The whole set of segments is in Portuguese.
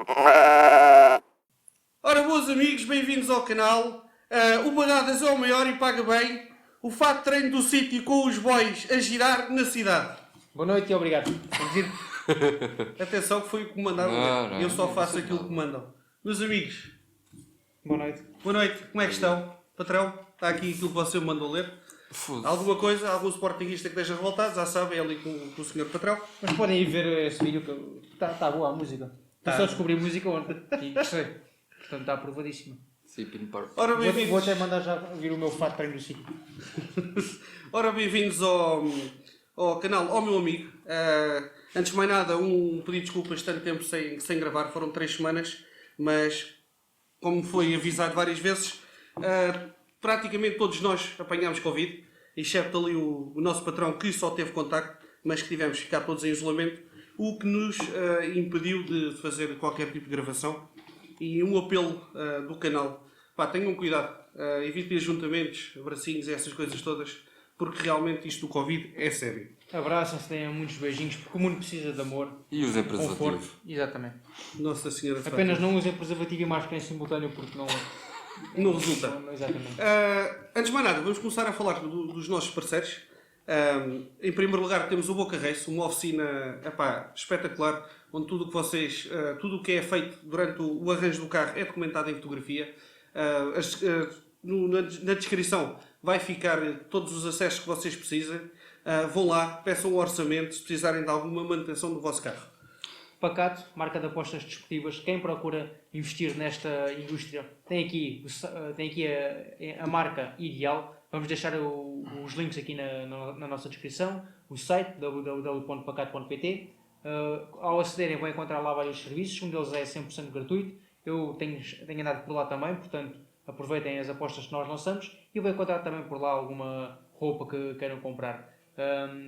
Ora, meus amigos, bem-vindos ao canal. O Barradas é o maior e paga bem. O fato de treino do sítio com os boys a girar na cidade. Boa noite e obrigado. Atenção que foi o que mandaram. Eu só faço aquilo que mandam. Meus amigos, Boa noite. boa noite. Como é que estão? Patrão, está aqui aquilo que você me mandou ler. Alguma coisa, algum sportinguista que esteja revoltado, já sabe, é ali com o senhor patrão. Mas podem ir ver esse vídeo que está boa a música. Eu só descobri música ontem e gostei. Portanto está aprovadíssima. Sim, Pinpar. Ora, Vou bem-vindos. até mandar já vir o meu fato de treino do sítio. Ora, bem-vindos ao canal, ao meu amigo. Antes de mais nada, pedido de desculpas, tanto tempo sem gravar, foram 3 semanas, mas como foi avisado várias vezes, praticamente todos nós apanhámos Covid, excepto ali o nosso patrão que só teve contacto, mas que tivemos que ficar todos em isolamento, o que nos impediu de fazer qualquer tipo de gravação. E um apelo do canal, pá, tenham cuidado, evitem ajuntamentos, abracinhos, essas coisas todas, porque realmente isto do Covid é sério. Abraçam-se, tenham muitos beijinhos, porque o mundo precisa de amor. E usem Conforto. preservativo. Exatamente. Nossa Senhora de Apenas Fátima. não usem preservativo e máscara em simultâneo porque não... Não resulta. Exatamente. Antes de mais nada, vamos começar a falar dos nossos parceiros. Em primeiro lugar temos o Boca Race, uma oficina espetacular, onde tudo o que é feito durante o arranjo do carro é documentado em fotografia. Na descrição vai ficar todos os acessos que vocês precisem. Vão lá, peçam o orçamento se precisarem de alguma manutenção do vosso carro. Pacato, marca de apostas desportivas. Quem procura investir nesta indústria tem aqui a marca ideal. Vamos deixar os links aqui na nossa descrição. O site www.pacato.pt. Ao acederem vão encontrar lá vários serviços. Um deles é 100% gratuito. Eu tenho andado por lá também, portanto aproveitem as apostas que nós lançamos e vão encontrar também por lá alguma roupa que queiram comprar.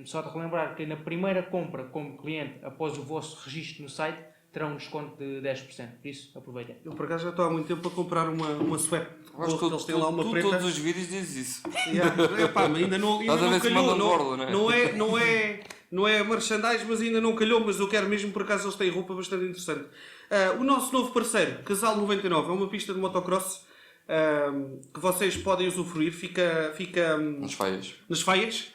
Só de relembrar que na primeira compra como cliente, após o vosso registro no site, terão um desconto de 10%. Por isso, aproveitem. Eu por acaso já estou há muito tempo a comprar uma sweat. Acho que Eles têm lá uma preta. todos os vídeos dizes isso. Mas ainda não Estás a ver se calhou. mandam borla, não é? Não é merchandise, mas ainda não calhou. Mas eu quero mesmo, por acaso eles têm roupa bastante interessante. O nosso novo parceiro, Casal 99, é uma pista de motocross que vocês podem usufruir. Fica nas Faias.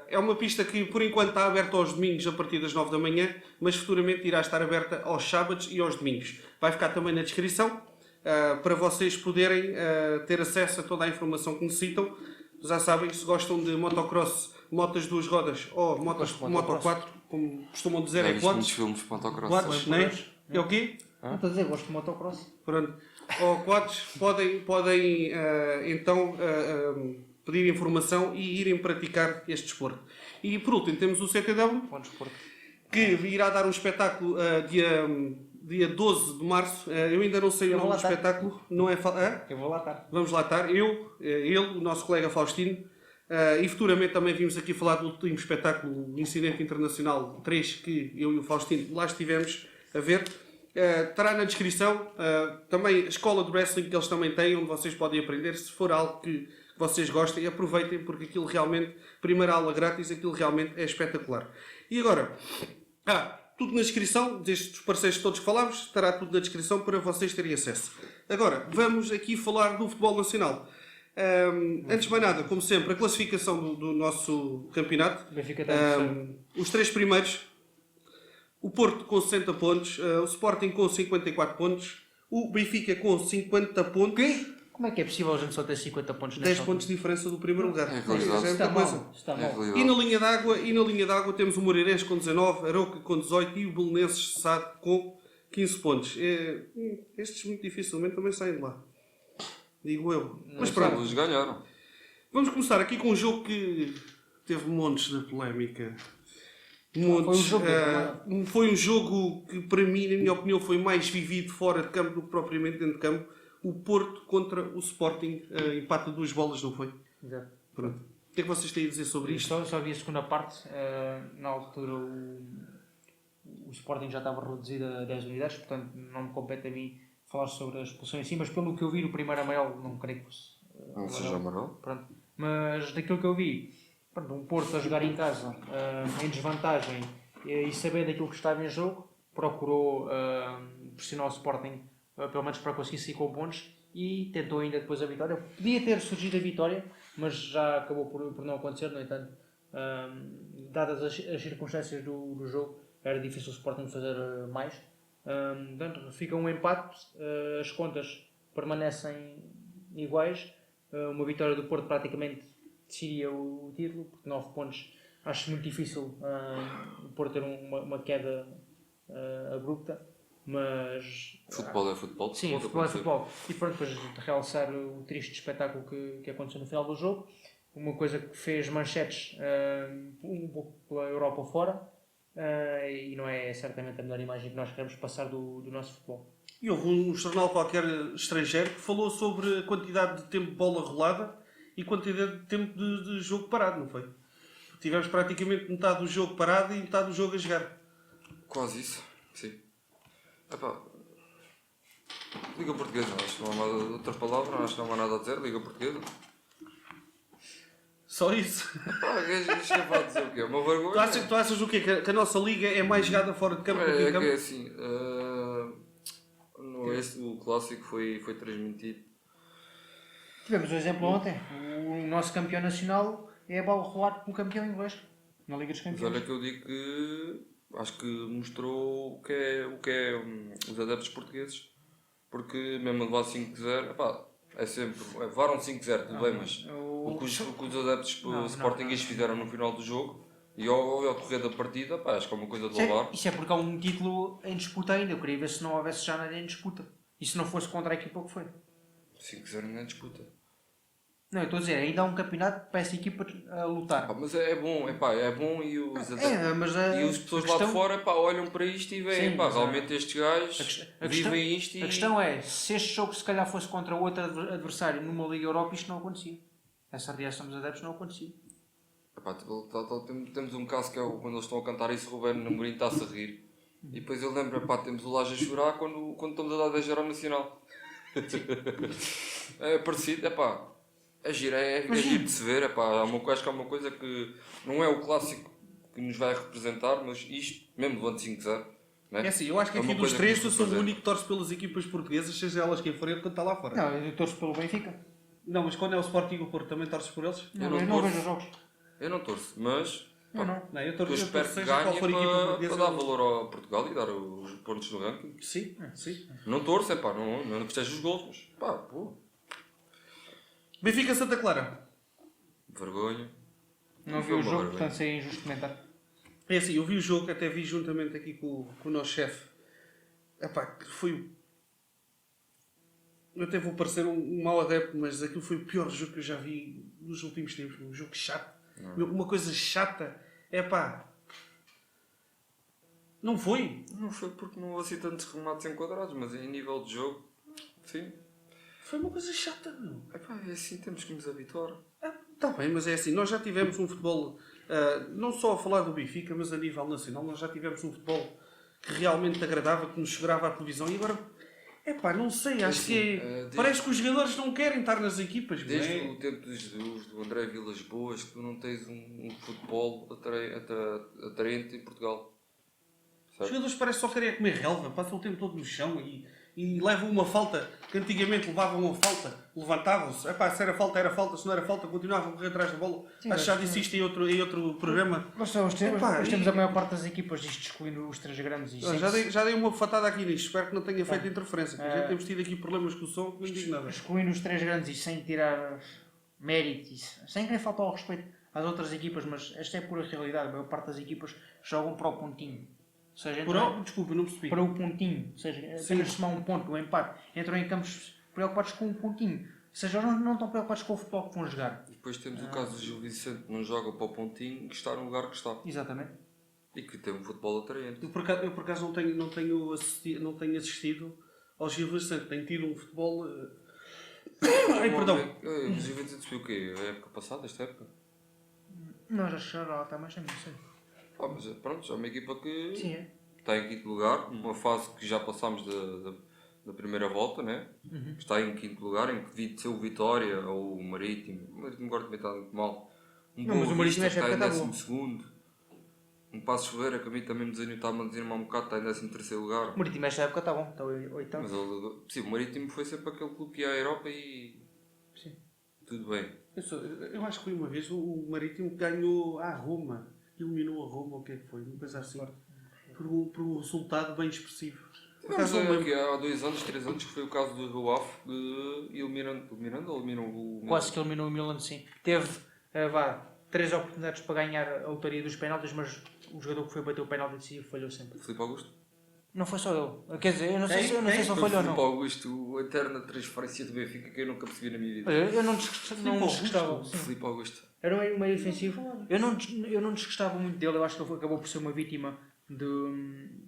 É uma pista que por enquanto está aberta aos domingos a partir das 9 da manhã, mas futuramente irá estar aberta aos sábados e aos domingos. Vai ficar também na descrição para vocês poderem ter acesso a toda a informação que necessitam. Já sabem, se gostam de motocross, motas 2 rodas ou moto 4, como costumam dizer, Já é viste quads. muitos filmes de motocross. Quads, não é? É o quê? Não estou a dizer, gosto de motocross. Pronto. Ou quads podem então pedir informação e irem praticar este desporto. E por último temos o CTW, Bom desporto. que irá dar um espetáculo dia 12 de março. Eu ainda não sei o nome do espetáculo. Não é Eu vou lá estar. Vamos lá estar. Ele, o nosso colega Faustino. E futuramente também vimos aqui falar do último espetáculo, o Incidente Internacional 3, que eu e o Faustino lá estivemos a ver. Estará na descrição também a escola de wrestling que eles também têm, onde vocês podem aprender. Se for algo que vocês gostem, aproveitem, porque aquilo realmente, primeira aula grátis, aquilo realmente é espetacular. E agora, tudo na descrição, destes parceiros todos que falámos, estará tudo na descrição para vocês terem acesso. Agora, vamos aqui falar do futebol nacional. Antes de mais nada, como sempre, a classificação do nosso campeonato. Benfica está Os 3 primeiros, o Porto com 60 pontos, o Sporting com 54 pontos, o Benfica com 50 pontos. Como é que é possível a gente só ter 50 pontos 10 pontos de diferença do primeiro lugar. É Já realidade. é Está muita coisa. mal. Está É mal. realidade. E na linha d'água temos o Moreirense com 19, Arouca com 18 e o Belenenses Sade com 15 pontos. Estes muito dificilmente também saem de lá. Digo eu. Mas pronto. Eles ganharam. Vamos começar aqui com um jogo que teve montes de polémica. Foi um jogo que para mim, na minha opinião, foi mais vivido fora de campo do que propriamente dentro de campo. O Porto contra o Sporting, empate de 2 bolas, não foi? Exato. Pronto. O que é que vocês têm a dizer sobre isto? Só vi a segunda parte. Na altura o Sporting já estava reduzido a 10 unidades, portanto não me compete a mim falar sobre a expulsão em si, mas pelo que eu vi no primeiro amarelo, não creio que fosse Não seja amarelo. Pronto. Mas daquilo que eu vi, pronto, um Porto a jogar em casa, em desvantagem, e sabendo aquilo que estava em jogo, procurou pressionou o Sporting, pelo menos para conseguir sair com pontos, e tentou ainda depois a vitória. Podia ter surgido a vitória, mas já acabou por não acontecer. No entanto, dadas as circunstâncias do jogo, era difícil o Sporting fazer mais. Portanto, fica um empate, as contas permanecem iguais. Uma vitória do Porto praticamente decidia o título, porque 9 pontos acho muito difícil o Porto ter uma queda abrupta, mas... Futebol é futebol. Sim, futebol é futebol. E pronto, depois de realçar o triste espetáculo que aconteceu no final do jogo, uma coisa que fez manchetes um pouco pela Europa fora, e não é certamente a melhor imagem que nós queremos passar do nosso futebol. E houve um jornal qualquer estrangeiro que falou sobre a quantidade de tempo de bola rolada e quantidade de tempo de jogo parado, não foi? Tivemos praticamente metade do jogo parado e metade do jogo a jogar. Quase isso, sim. Epá, Liga Portuguesa, acho que não há nada, outras palavras, acho que não há nada a dizer, Liga Portuguesa. Só isso. Pá, isto é para dizer o quê? Uma vergonha. Tu achas o quê? Que a nossa liga é mais jogada fora de campo do que em É campo? que é assim, o clássico foi transmitido. Tivemos um exemplo ontem. O nosso campeão nacional é a bola rolar com o campeão inglês na Liga dos Mas Campeões. olha que eu digo que acho que mostrou o que é os adeptos portugueses. Porque mesmo a levar 5-0, epá, é sempre. Levaram 5-0, tudo bem, mas o que os adeptos sportinguistas fizeram no final do jogo e ao decorrer da partida, pá, acho que é uma coisa de louvar. Isso é porque há um título em disputa ainda. Eu queria ver se não houvesse já nada em disputa. E se não fosse contra a equipa que foi. 5-0 ninguém disputa. Não, eu estou a dizer, ainda há um campeonato para essa equipa a lutar. Mas é bom e os adeptos, e as pessoas lá de fora, pá, olham para isto e veem, Sim, pá, realmente estes gajos vivem isto e... A questão é, se este jogo se calhar fosse contra outro adversário numa Liga Europa, isto não acontecia. Essa reação dos adeptos não acontecia. Epá, temos um caso que é quando eles estão a cantar isso, o Ruben Amorim está-se a rir. E depois eu lembro, epá, temos o Laje a chorar quando estamos a dar 10 € ao Nacional. É parecido, epá. É giro de se ver, epá, acho que é uma coisa que não é o clássico que nos vai representar, mas isto, mesmo levando 5-0, né? É assim, eu acho que aqui dos três eu sou o único que torce pelas equipas portuguesas, seja elas quem forem, quando está lá fora. Não, eu torço pelo Benfica. Não, mas quando é o Sporting e o Porto, também torces por eles? Eu não vejo os jogos. Eu não torço, mas Eu espero que ganhe para dar valor ao Portugal e dar os pontos no ranking. Sim. Não torço, epá, não festejo os gols, mas pá, pô. Benfica Santa Clara. Vergonha. Não vi o jogo, portanto sei injusto comentar. É assim, eu vi o jogo, até vi juntamente aqui com o nosso chefe. Epá, que foi... Eu até vou parecer um mau adepto, mas aquilo foi o pior jogo que eu já vi nos últimos tempos. Um jogo chato. Uma coisa chata. Epá... Não foi. Não foi porque não houve assim tantos remates enquadrados, mas em nível de jogo, sim. Foi uma coisa chata, meu. Epá, é assim, temos que nos habituar. Está bem, mas é assim, nós já tivemos um futebol, não só a falar do Benfica, mas a nível nacional, nós já tivemos um futebol que realmente agradava, que nos chegava à televisão, e agora, não sei, acho que parece que os jogadores não querem estar nas equipas. Desde o tempo de Jesus, do André Vilas Boas, que tu não tens um futebol atraente em Portugal. Os jogadores parecem só querem comer relva, passam o tempo todo no chão e levam uma falta, que antigamente levavam uma falta, levantavam-se, se era falta, se não era falta, continuavam a correr atrás da bola. Sim, acho que já disse isto em outro programa. Mas hoje temos a maior parte das equipas, isto excluindo os três grandes. Já dei uma fatada aqui nisto, espero que não tenha feito interferência, porque já temos tido aqui problemas com o som, não digo nada. Excluindo os três grandes e sem tirar méritos, sem querer faltar ao respeito às outras equipas, mas esta é pura realidade, a maior parte das equipas jogam para o pontinho. Ou seja, desculpa, não percebi. Para o pontinho, ou seja, apenas somar um ponto, um empate, entram em campos preocupados com um pontinho. Ou seja, eles não estão preocupados com o futebol que vão jogar. E depois temos o caso do Gil Vicente, que não joga para o pontinho, que está no lugar que está. Exatamente. E que tem um futebol atraente. Eu por acaso não tenho assistido ao Gil Vicente, tenho tido um futebol... perdão. O Gil Vicente subiu o quê? A época passada, esta época? Não, já lá está mais tempo, não sei. Mas pronto, é uma equipa que está em quinto lugar, numa fase que já passámos da primeira volta, né? Que está em quinto lugar, em que ser o Vitória ou o Marítimo agora também está muito mal. Mas o Marítimo está em 12º. Um Passos Ferreira, que a mim também me está-me a desanimar um bocado, está em 13º lugar. O Marítimo esta época está bom, está oitavo. Mas sim, o Marítimo foi sempre aquele clube que ia à Europa e... Sim. Tudo bem. Eu acho que foi uma vez o Marítimo que ganhou a Roma. Eliminou a Roma, ou o que é que foi? Uma coisa assim. Por um resultado bem expressivo. Tivemos aqui há 2 anos, 3 anos, que foi o caso do Rio Ave, que eliminou o... Quase que eliminou o Milan, sim. Teve 3 oportunidades para ganhar a lotaria dos penaltis, mas o jogador que foi bater o penalti decisivo falhou sempre. Filipe Augusto? Não foi só ele. Quer dizer, eu não sei se ele falhou ou Filipe não. Augusto, a eterna transferência do Benfica que eu nunca percebi na minha vida. Olha, eu não desgostava. Filipe Augusto. Era um meio defensivo. Eu não desgostava muito dele. Eu acho que ele acabou por ser uma vítima de...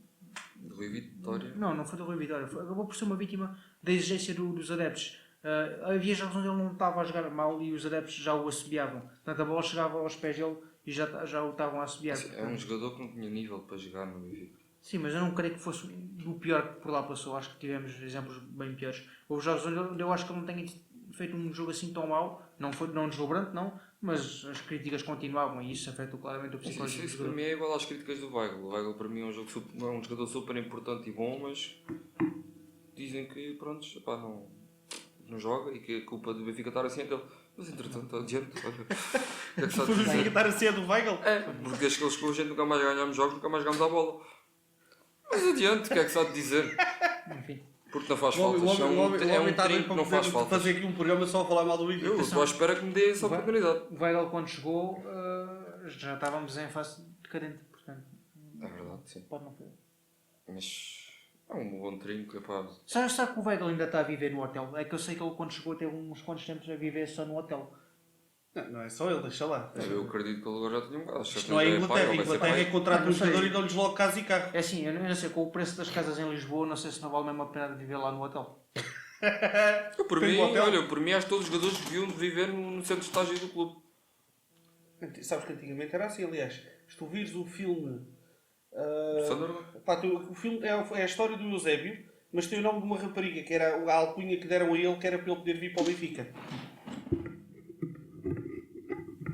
Do Rui Vitória. Não foi do Rui Vitória. Acabou por ser uma vítima da exigência dos adeptos. Havia jogos onde ele não estava a jogar mal e os adeptos já o assobiavam. Portanto, a bola chegava aos pés dele e já o estavam a assobiar. É um jogador que não tinha nível para jogar no Benfica. Sim, mas eu não creio que fosse o pior que por lá passou. Acho que tivemos exemplos bem piores. Houve jogos onde eu acho que ele não tenha feito um jogo assim tão mau. Não deslumbrante, não. Mas as críticas continuavam e isso afetou claramente o psicológico do Isso para jogador. mim é igual às críticas do Weigl. O Weigl para mim é um jogador super importante e bom, mas dizem que pronto, epá, não joga e que a culpa do Benfica estar assim é dele. Mas entretanto, adiante. O que é que sabe dizer? Estar a ser do Weigl? É, porque desde que ele chegou a gente nunca mais ganhámos jogos, nunca mais jogámos a bola. Mas adiante, o que é que sabe dizer? Enfim. Porque não faz faltas. É um trinco que não faz faltas. Fazer aqui um programa só a falar mal do Benfica. Eu estou à espera que me dê essa oportunidade. O Weigl quando chegou já estávamos em fase decadente. Portanto, É verdade, sim. pode não fazer. Mas é um bom trinco, é pá. Sabe que o Weigl ainda está a viver no hotel? É que eu sei que ele quando chegou teve uns quantos tempos a viver só no hotel. Não é só ele, deixa lá. Eu acredito que ele agora já tinha um bocado. Isto não é Inglaterra. Inglaterra é contrato um jogador e dão-lhes logo casa e carro. É assim, eu não sei, com o preço das casas em Lisboa, não sei se não vale mesmo a pena de viver lá no hotel. Por mim, acho que todos os jogadores deviam viver no centro de estágio do clube. Sabes que antigamente era assim, aliás. Se tu vires o filme... o filme é a história do Eusébio, mas tem o nome de uma rapariga, que era a alcunha que deram a ele, que era para ele poder vir para o Benfica.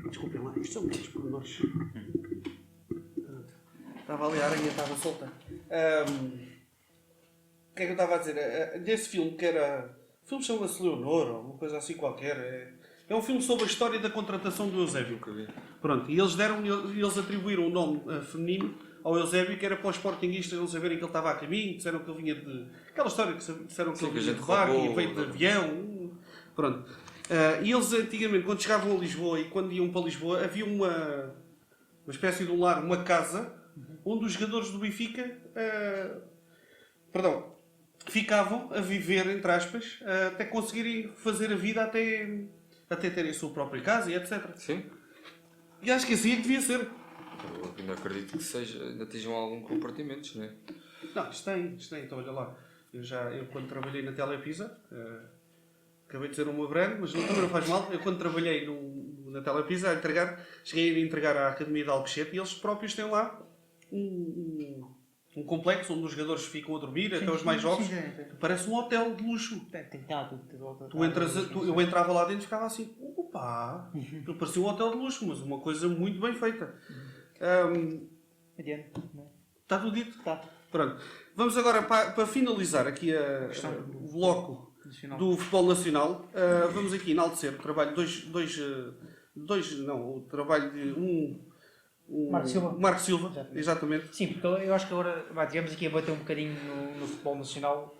Desculpem lá, isto são muitos pormenores. Estava ali, a aranha estava solta. O que é que eu estava a dizer? Desse filme que era... O filme chama-se Leonor, ou uma coisa assim qualquer. É um filme sobre a história da contratação do Eusébio. Pronto, e eles atribuíram o nome feminino ao Eusébio, que era para os sportinguistas não saberem que ele estava a caminho, disseram que ele vinha de... Aquela história que disseram que ele vinha de barco e veio de avião. Pronto. E eles antigamente, quando chegavam a Lisboa e quando iam para Lisboa, havia uma espécie de um lar, uma casa, onde os jogadores do Benfica ficavam a viver, entre aspas, até conseguirem fazer a vida até terem a sua própria casa e etc. Sim. E acho que assim é que devia ser. Eu ainda acredito que ainda estejam algum compartimentos, não é? Não, isto tem. Então olha lá. Eu quando trabalhei na Telepisa, acabei de dizer o meu brand, mas também não faz mal. Eu quando trabalhei na Telepisa cheguei a entregar à Academia de Alcochete e eles próprios têm lá um complexo onde os jogadores ficam a dormir, até os mais jovens. Parece um hotel de luxo. Eu entrava lá dentro e ficava assim, opa, parecia um hotel de luxo, mas uma coisa muito bem feita. Adiante. Está tudo dito? Está. Pronto. Vamos agora para finalizar aqui o bloco do futebol nacional. Vamos aqui enaltecer o trabalho o trabalho de Marco Silva, exatamente. Sim, porque eu acho que agora, digamos aqui a bater um bocadinho no futebol nacional,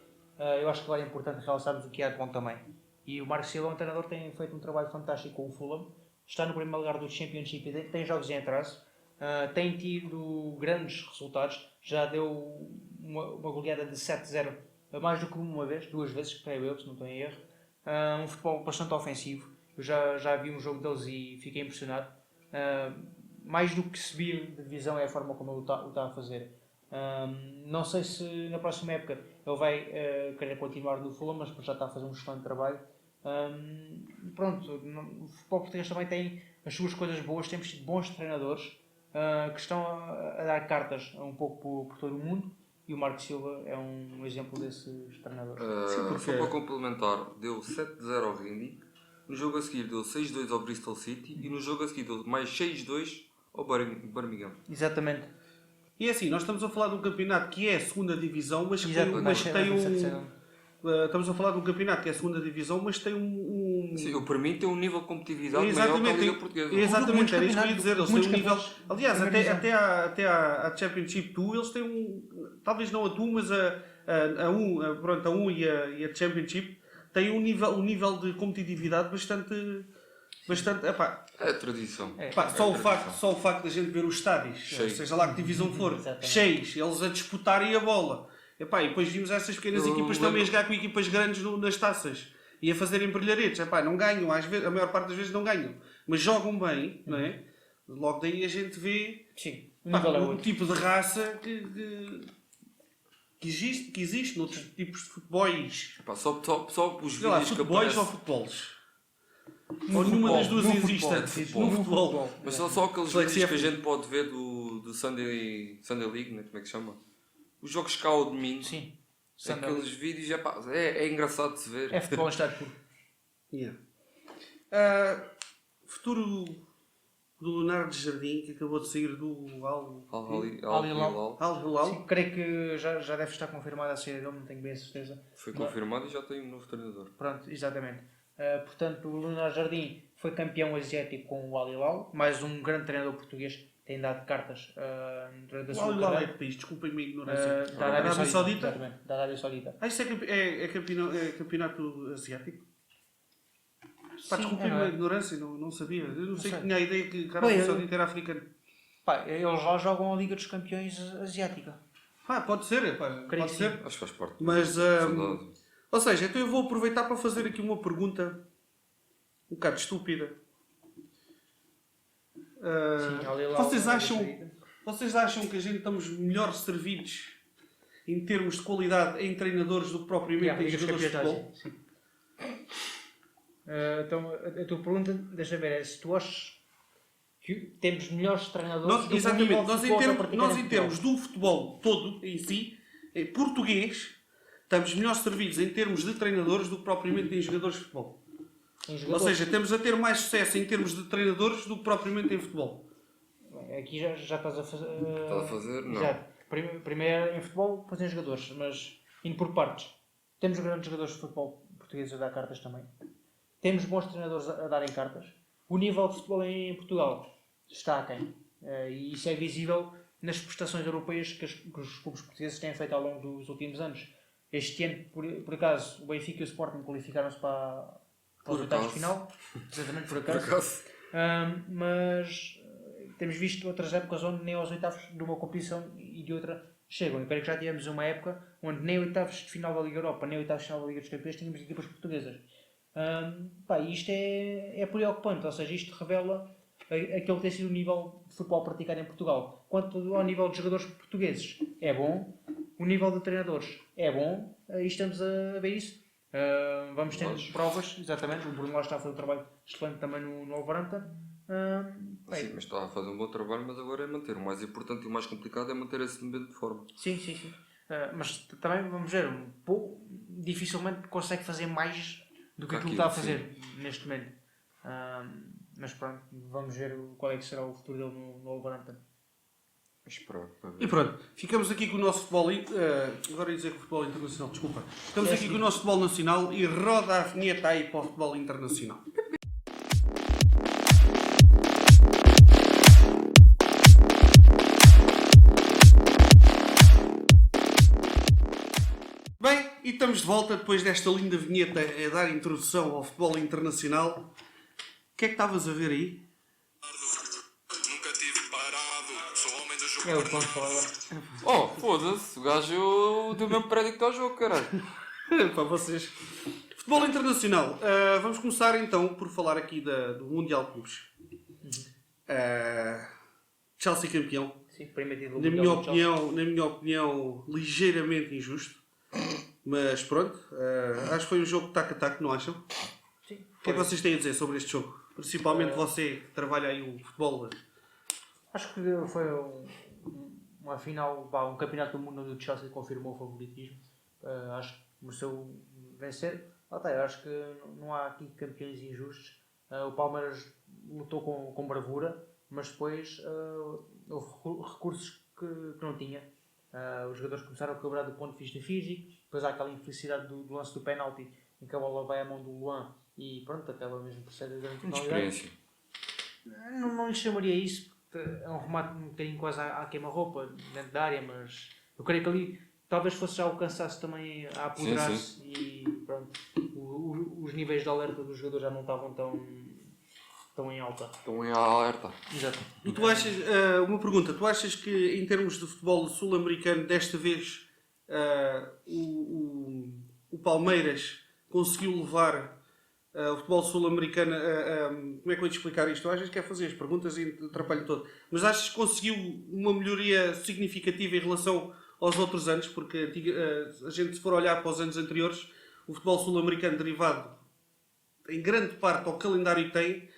eu acho que agora é importante realçarmos o que há de bom também. E o Marco Silva, um treinador, tem feito um trabalho fantástico com o Fulham, está no primeiro lugar do Championship, tem jogos em atraso, tem tido grandes resultados, já deu uma goleada de 7-0 mais do que uma vez, 2 vezes, creio eu, se não estou em erro. Um futebol bastante ofensivo, eu já vi um jogo deles e fiquei impressionado. Mais do que subir de divisão é a forma como ele está a fazer. Não sei se na próxima época ele vai querer continuar no Fulham, mas já está a fazer um excelente trabalho. Pronto, o futebol português também tem as suas coisas boas, temos tido bons treinadores que estão a dar cartas um pouco por todo o mundo e o Marco Silva é um exemplo desses treinadores. Só para complementar, deu 7-0 ao Rindy, no jogo a seguir deu 6-2 ao Bristol City e no jogo a seguir deu mais 6-2 ao Birmingham. Exatamente. E é assim, nós estamos a falar de um campeonato que é a segunda divisão, mas que Exato, tem, mas mas tem um... terceira. Estamos a falar de um campeonato que é a segunda divisão, mas tem um... Sim, para mim tem um nível de competitividade maior que a Exatamente, Liga Portuguesa. exatamente, era isso que eu ia dizer. Eles têm um nível. Campeonatos, Aliás, primeira até à Championship 2, eles têm um. Talvez não a 2, mas a 1 e a Championship têm um nível de competitividade bastante. Epá, É tradição. epá, só o facto de a gente ver os estádios, Cheio. seja lá que divisão for, Exatamente. cheios, eles a disputarem a bola. Epá, e depois vimos essas pequenas Eu equipas lembro- também a jogar com equipas grandes nas taças e a fazerem brilharetes. Epá, não ganham, às vezes, a maior parte das vezes não ganham, mas jogam bem, não é? Logo daí a gente vê Sim, o pá, nível é um outro. tipo de raça que existe noutros tipos de futebols. Epá, só os Sei lá, vídeos que futebols ou aparecem. futebols? No Ou nenhuma futebol, das duas no existe futebol, antes? futebol. No futebol. Mas só aqueles Flexia- vídeos que a gente pode ver do Sunday League, né? Como é que se chama? Os jogos cá ao domingo. Sim. Aqueles vídeos, é engraçado de se ver. É futebol em estado puro. Yeah. Futuro do Leonardo Jardim, que acabou de sair do Al Hilal. Al-Hilal. Sim, creio que já deve estar confirmada a saída dele, não tenho bem a certeza. Foi confirmado e já tem um novo treinador. Pronto, exatamente. Portanto, o Leonardo Jardim foi campeão asiático com o Al Hilal, mais um grande treinador português, tem dado cartas durante a O sua Al-Hilal é carreira. que país, desculpem a minha ignorância. Da Arábia Saudita? Exatamente, da Arábia Saudita. Isto é campeonato asiático? Pá, Sim, desculpem a não minha é? ignorância, não sabia. Eu não sei, sei. tinha a ideia que a Arábia Bem, Saudita era africana. Pá, eles lá jogam a Liga dos Campeões Asiática. Pode ser, Creio pode que ser. Acho que faz parte. Mas, Saudade. ou seja, então eu vou aproveitar para fazer aqui uma pergunta um bocado estúpida. Sim, Al Hilal, Vocês Arábia acham- Saudita. Vocês acham que a gente estamos melhor servidos em termos de qualidade em treinadores do que propriamente Yeah, em Liga dos jogadores de Campeões futebol? Sim. Então, a tua pergunta, deixa ver, é se tu achas que temos melhores treinadores do que o Exatamente, nível de nós futebol a praticar em Portugal. termos do futebol todo em si, em português, estamos melhor servidos em termos de treinadores do que propriamente em jogadores de futebol. Em Ou jogadores. seja, temos a ter mais sucesso em termos de treinadores do que propriamente em futebol. Aqui já estás a fazer. Estás a fazer? Não. Exato. Primeiro em futebol, depois em jogadores, mas indo por partes. Temos grandes jogadores de futebol portugueses a dar cartas também. Temos bons treinadores a darem cartas. O nível de futebol em Portugal está aquém. E isso é visível nas prestações europeias que os clubes portugueses têm feito ao longo dos últimos anos. Este ano, por acaso, o Benfica e o Sporting qualificaram-se para os oitavos de final. Exatamente, por Por acaso. acaso? Mas temos visto outras épocas onde nem aos oitavos de uma competição e de outra chegam. Eu creio que já tivemos uma época onde nem oitavos de final da Liga Europa, nem oitavos de final da Liga dos Campeões tínhamos equipas portuguesas. Isto é preocupante, ou seja, isto revela aquele que tem sido o nível de futebol praticado em Portugal. Quanto ao nível de jogadores portugueses, é bom. O nível de treinadores é bom. E estamos a ver isso. Vamos tendo provas, exatamente. O Bruno lá está a fazer um trabalho excelente também no Wolverhampton. Sim, mas está a fazer um bom trabalho, mas agora é manter. O mais importante e o mais complicado é manter esse momento de forma. Sim. Mas também, vamos ver, dificilmente consegue fazer mais do que aquilo que está a fazer neste momento. Mas pronto, vamos ver qual é que será o futuro dele no Wolverhampton. Esperar para ver. E pronto, ficamos aqui com o nosso futebol. Agora ia dizer que o futebol internacional, desculpa. Ficamos aqui com o nosso futebol nacional e roda a vinheta aí para o futebol internacional. Bem, e estamos de volta depois desta linda vinheta a dar introdução ao futebol internacional. O que é que estavas a ver aí? Nunca tive parado, sou homem do jogo. É o que vamos falar agora. Oh, foda-se, o gajo do mesmo prédio que está ao jogo, caralho. Para vocês. Futebol internacional. Vamos começar então por falar aqui do Mundial de Clubes. Chelsea campeão. Sim, primeiro título Na mundial do Chelsea. minha opinião, ligeiramente injusto. Mas pronto, acho que foi um jogo tac-a-tac, não acham? Sim. O que é que vocês têm a dizer sobre este jogo? Principalmente você que trabalha aí o futebol. Acho que foi uma final, um campeonato do mundo onde o Chelsea confirmou o favoritismo. Acho que mereceu vencer. Acho que não há aqui campeões injustos. O Palmeiras lutou com bravura, mas depois houve recursos que não tinha. Os jogadores começaram a cobrar do ponto de vista físico, depois há aquela infelicidade do lance do penalti, em que a bola vai à mão do Luan e pronto, acaba mesmo por ser a grande penalidade. Experiência. Não lhe chamaria isso, porque é um remate um bocadinho quase à queima-roupa, dentro da área, mas eu creio que ali talvez fosse já o cansaço também a apoderar-se e pronto, os níveis de alerta dos jogadores já não estavam tão em alta. Estão em alerta. Exato. E tu achas, uma pergunta, tu achas que em termos de futebol sul-americano, desta vez o Palmeiras conseguiu levar o futebol sul-americano como é que eu ia te explicar isto? Tu achas que é fazer as perguntas e atrapalho todo. Mas achas que conseguiu uma melhoria significativa em relação aos outros anos? Porque a gente, se for olhar para os anos anteriores, o futebol sul-americano derivado em grande parte ao calendário que tem,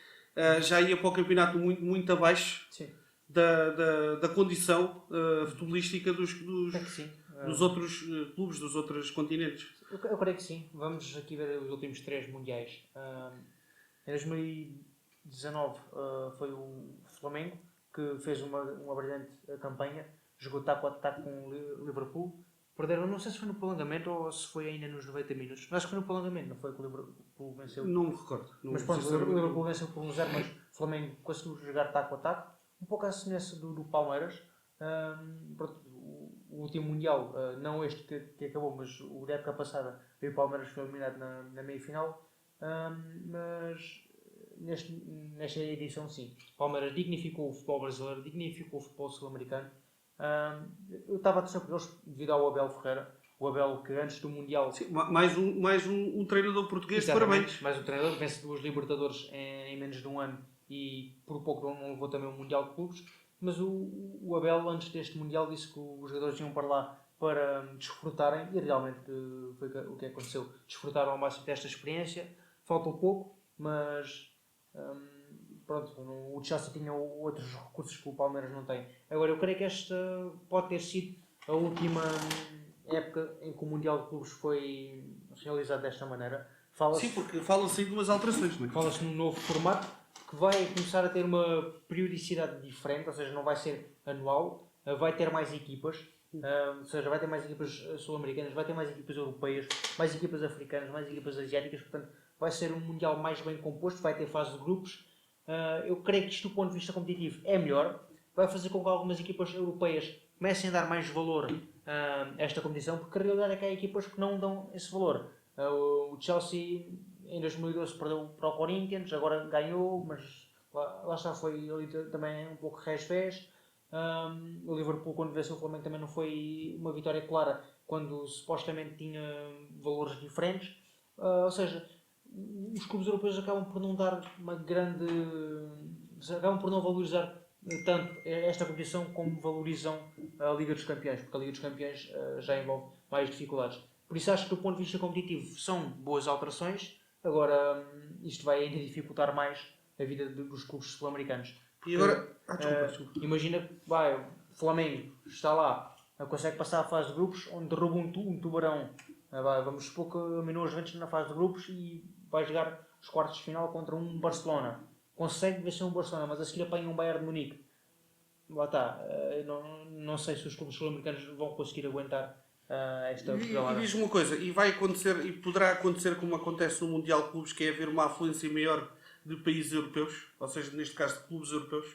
já ia para o campeonato muito, muito abaixo. Sim. Da condição futebolística dos Sim. outros clubes, dos outros continentes. Eu creio que sim. Vamos aqui ver os últimos 3 mundiais. Em 2019 foi o Flamengo que fez uma brilhante campanha, jogou taco a taco com o Liverpool. Perderam, não sei se foi no prolongamento ou se foi ainda nos 90 minutos. Acho que foi no prolongamento, não foi que o Liverpool venceu. Não me recordo. Mas pronto, o Liverpool venceu por 1-0, mas o Flamengo conseguiu jogar taco a taco. Um pouco à semelhança do Palmeiras. Pronto, o último Mundial, não este que acabou, mas o da época passada, o Palmeiras foi eliminado na meia-final. Mas nesta edição, sim. O Palmeiras dignificou o futebol brasileiro, dignificou o futebol sul-americano. Eu estava a torcer por eles devido ao Abel Ferreira. O Abel que antes do Mundial... Sim, mais um treinador português, parabéns. Mais um treinador que vence 2 Libertadores em menos de um ano e por pouco não levou também o Mundial de Clubes. Mas o Abel, antes deste Mundial, disse que os jogadores iam para lá para desfrutarem e realmente foi o que aconteceu. Desfrutaram ao máximo desta experiência. Falta um pouco, mas pronto, o Chelsea tinha outros recursos que o Palmeiras não tem. Agora, eu creio que esta pode ter sido a última época em que o Mundial de Clubes foi realizado desta maneira. Sim, porque fala-se de duas alterações, não é? Fala-se num novo formato que vai começar a ter uma periodicidade diferente, ou seja, não vai ser anual, vai ter mais equipas, ou seja, vai ter mais equipas sul-americanas, vai ter mais equipas europeias, mais equipas africanas, mais equipas asiáticas, portanto vai ser um Mundial mais bem composto, vai ter fase de grupos. Eu creio que isto do ponto de vista competitivo é melhor, vai fazer com que algumas equipas europeias comecem a dar mais valor a esta competição, porque a realidade é que há equipas que não dão esse valor. O Chelsea em 2012 perdeu para o Corinthians, agora ganhou, mas lá está, foi ali também um pouco rés-pés. O Liverpool, quando venceu o Flamengo, também não foi uma vitória clara, quando supostamente tinha valores diferentes. Ou seja, os clubes europeus acabam por não dar uma grande... acabam por não valorizar tanto esta competição como valorizam a Liga dos Campeões, porque a Liga dos Campeões já envolve mais dificuldades. Por isso acho que do ponto de vista competitivo são boas alterações. Agora, isto vai ainda dificultar mais a vida dos clubes sul-americanos. E agora... desculpa. Imagina que o Flamengo está lá, consegue passar a fase de grupos, onde derruba um tubarão. Vamos supor que eliminou os Juventus na fase de grupos e vai jogar os quartos de final contra um Barcelona. Consegue vencer um Barcelona, mas a seguir apanha um Bayern de Munique. Lá está. Não sei se os clubes sul-americanos vão conseguir aguentar esta E diz-me uma coisa, e vai acontecer, e poderá acontecer como acontece no Mundial de Clubes, que é haver uma afluência maior de países europeus, ou seja, neste caso de clubes europeus?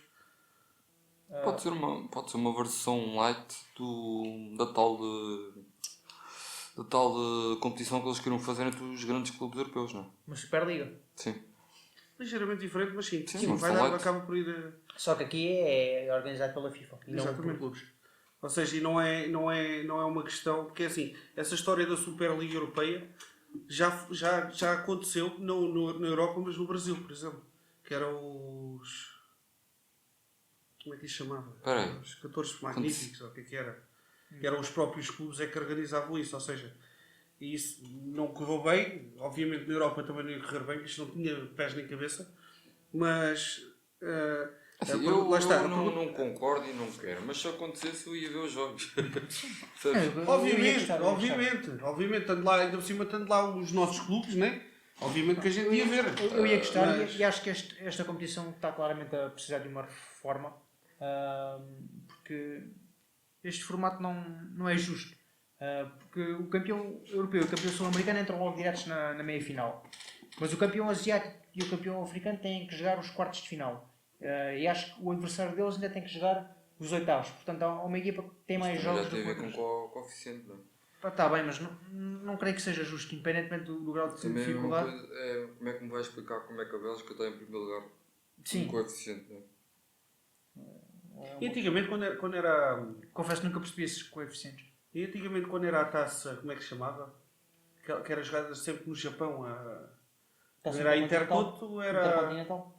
Pode ser uma versão light da tal de competição que eles queriam fazer entre os grandes clubes europeus, não é? Uma Superliga. Sim. Ligeiramente diferente, mas sim, Sim, acaba por ir... Só que aqui é organizado pela FIFA e não Exatamente. por clubes. Ou seja, e não é uma questão... Porque é assim, essa história da Superliga Europeia já aconteceu na Europa, mas no Brasil, por exemplo. Que eram os... Como é que isso chamava? Peraí. Os 14 magníficos, ou o que era? Que eram os próprios clubes que organizavam isso, ou seja... E isso não correu bem, obviamente na Europa também não ia correr bem, porque isto não tinha pés nem cabeça, mas... Assim, eu não concordo e não quero, mas se acontecesse eu ia ver os jogos. Obviamente, estando lá, ainda por cima, estando lá os nossos clubes, né? Obviamente que a gente ia ver. Eu ia gostar e acho que esta competição está claramente a precisar de uma reforma, porque este formato não é justo. Porque o campeão europeu e o campeão sul-americano entram logo diretos na meia-final. Mas o campeão asiático e o campeão africano têm que jogar os quartos de final. E acho que o adversário deles ainda tem que jogar os oitavos. Portanto, há uma equipa que tem mais jogos Já do tem que a ver outras. com o coeficiente, não é? Está bem, mas não creio que seja justo, independentemente do grau de Também é uma dificuldade. coisa, como é que me vais explicar como é que a Bélgica está em primeiro lugar? Sim. Um coeficiente, não é? E antigamente, quando era. Confesso que nunca percebi esses coeficientes. E antigamente, quando era a taça, como é que se chamava? Que era jogada sempre no Japão. Era a Intertoto, era. Intercontinental?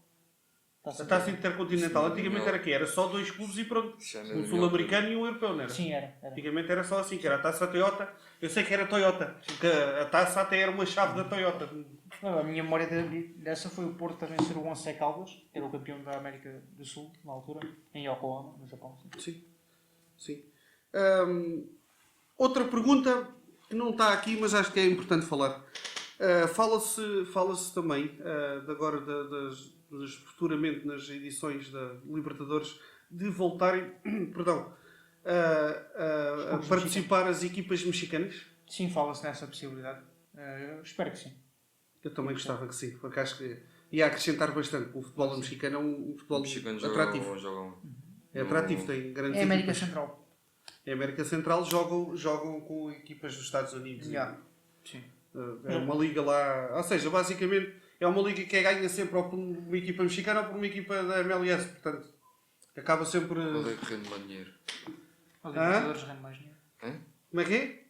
A taça Intercontinental. Sim, Antigamente não. era quê? Era só 2 clubes e pronto. Isso já não é Um da sul-americano e um europeu, não era? Sim, era. Antigamente era só assim, que era a taça Toyota. Eu sei que era Toyota, porque a taça até era uma chave da Toyota. Não, a minha memória dessa foi o Porto também ser o Once Caldas, que era o campeão da América do Sul, na altura, em Yokohama, no Japão. Sim. Sim. Outra pergunta que não está aqui, mas acho que é importante falar. Fala-se também de agora futuramente nas edições da Libertadores de voltarem perdão, a participar as equipas mexicanas. Sim, fala-se nessa possibilidade. Espero que sim. Eu também gostava que sim, porque acho que ia acrescentar bastante. O futebol mexicano é um futebol Os mexicanos atrativo. jogam. É atrativo, tem grandes É a América equipas. Central. Em América Central jogam com equipas dos Estados Unidos. Yeah. Sim. É uma liga lá. Ou seja, basicamente é uma liga que ganha sempre ou por uma equipa mexicana ou por uma equipa da MLS. Portanto, acaba sempre. Qual é que rende mais dinheiro? A Libertadores rende mais dinheiro. Hein? Como é que é?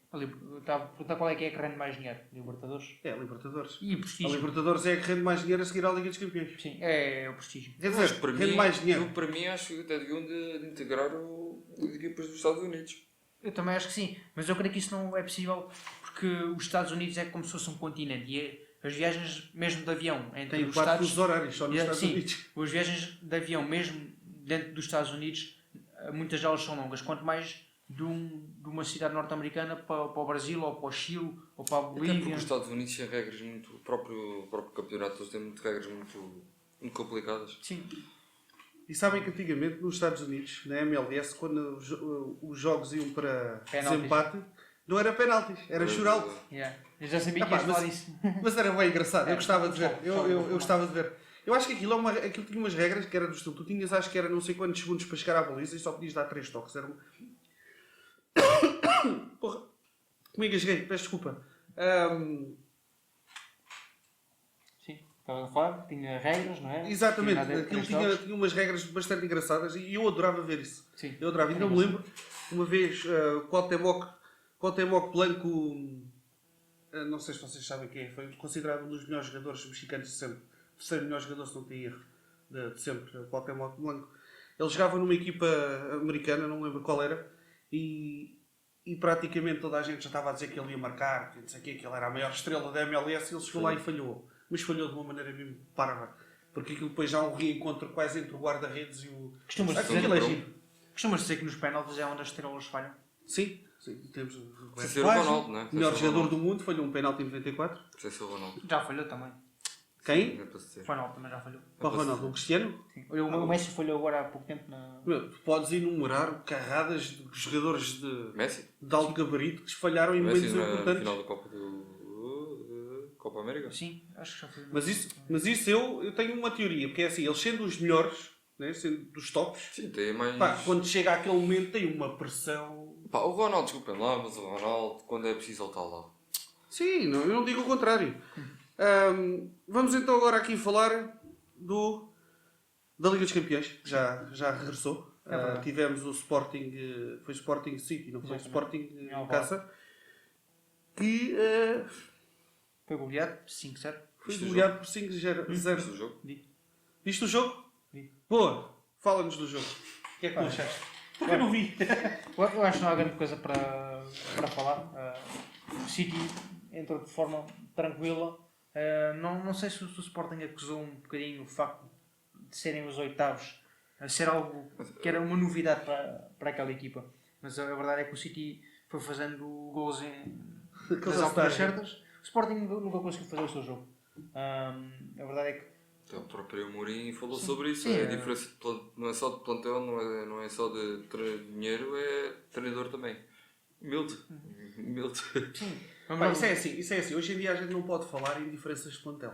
Estava a perguntar qual é que rende mais dinheiro. Libertadores. É a Libertadores. E A prestígio. Libertadores é a que rende mais dinheiro a seguir à Liga dos Campeões. Sim, é o prestígio. Quer Mas dizer, para rende mim, mais dinheiro. para mim acho que até deviam de integrar as equipas dos Estados Unidos. Eu também acho que sim, mas eu creio que isso não é possível porque os Estados Unidos é como se fosse um continente e as viagens mesmo de avião entre Tem os 4 Estados fusos horários só nos Estados sim, Unidos. as viagens de avião mesmo dentro dos Estados Unidos muitas delas são longas, quanto mais de uma cidade norte-americana para o Brasil ou para o Chile ou para a Até porque Bolívia. os Estados Unidos têm regras muito. O próprio campeonato eles têm regras muito complicadas. Sim, E sabem que antigamente nos Estados Unidos, na MLS, quando os jogos iam para Penaltis. desempate, não era penaltis, era shootout. yeah. Eu já sabia que Epá, ias falar disso. Mas era bem engraçado, eu É, gostava de ver. gostava, Eu gostava de ver. Eu acho que aquilo tinha umas regras que era do estilo. Tu tinhas, acho que era não sei quantos segundos para chegar à baliza e só podias dar 3 toques. Era uma... Porra, como engasguei, peço desculpa. Sim, estava a falar, tinha regras, não é? Exatamente, Tinha nada a ver com aquilo três toques. tinha umas regras bastante engraçadas e eu adorava ver isso. Sim. Eu adorava. Ainda me lembro, uma vez, Cuauhtémoc Blanco, não sei se vocês sabem quem é, foi considerado um dos melhores jogadores mexicanos de sempre. O terceiro melhor jogador, se não tem erro, de sempre, Cuauhtémoc Blanco. Ele jogava numa equipa americana, não lembro qual era, e praticamente toda a gente já estava a dizer que ele ia marcar, que não sei o quê, que ele era a maior estrela da MLS, e ele chegou lá e falhou. Mas falhou de uma maneira mesmo parva. Porque aquilo depois já há um reencontro quase entre o guarda-redes e o... Costumas Aquilo dizer, é giro. costumas dizer que nos penaltis é onde as estrelas falham. Sim, temos o Sem ser o Ronaldo, não é? Sem melhor ser o jogador Ronaldo. do mundo, falhou um penalti em 94. Sem ser o Ronaldo. Já falhou também. Quem? É para se dizer. Ronaldo também já falhou. Para o Ronaldo, o Cristiano? Sim. Olha, o Messi falhou agora há pouco tempo na... Meu, tu podes enumerar carradas de jogadores Messi? de alto gabarito que falharam em Messi momentos na importantes. final da Copa América? Sim, acho que já foi. Mas isso eu tenho uma teoria, porque é assim, eles sendo os melhores, né, sendo dos tops, Sim, tem mais. pá, quando chega àquele momento tem uma pressão. Pá, o Ronaldo, desculpem lá, mas o Ronaldo, quando é preciso, ele está lá. Sim, não, eu não digo o contrário. Vamos então agora aqui falar da Liga dos Campeões, que já regressou. verdade. Tivemos o Sporting, foi Sporting City, não foi? Exatamente. Sporting Em Alvalade. Casa, que Foi goleado, 5-0. foi Viste o goleado por 5-0. Viste o jogo? Viste o jogo? Vi. Boa! Fala-nos do jogo. O que é que tu achaste? Porque eu não vi. Eu acho que não há grande coisa para falar. O City entrou de forma tranquila. Não sei se o Sporting acusou um bocadinho o facto de serem os oitavos a ser algo que era uma novidade para aquela equipa. Mas a verdade é que o City foi fazendo gols nas alturas certas. O Sporting nunca conseguiu fazer o seu jogo. A verdade é que Até o próprio Mourinho falou sobre isso. Sim, A diferença não é só de plantel, não é só de dinheiro, é treinador também. Humilde. Pá, isso é assim. Hoje em dia a gente não pode falar em diferenças de plantel.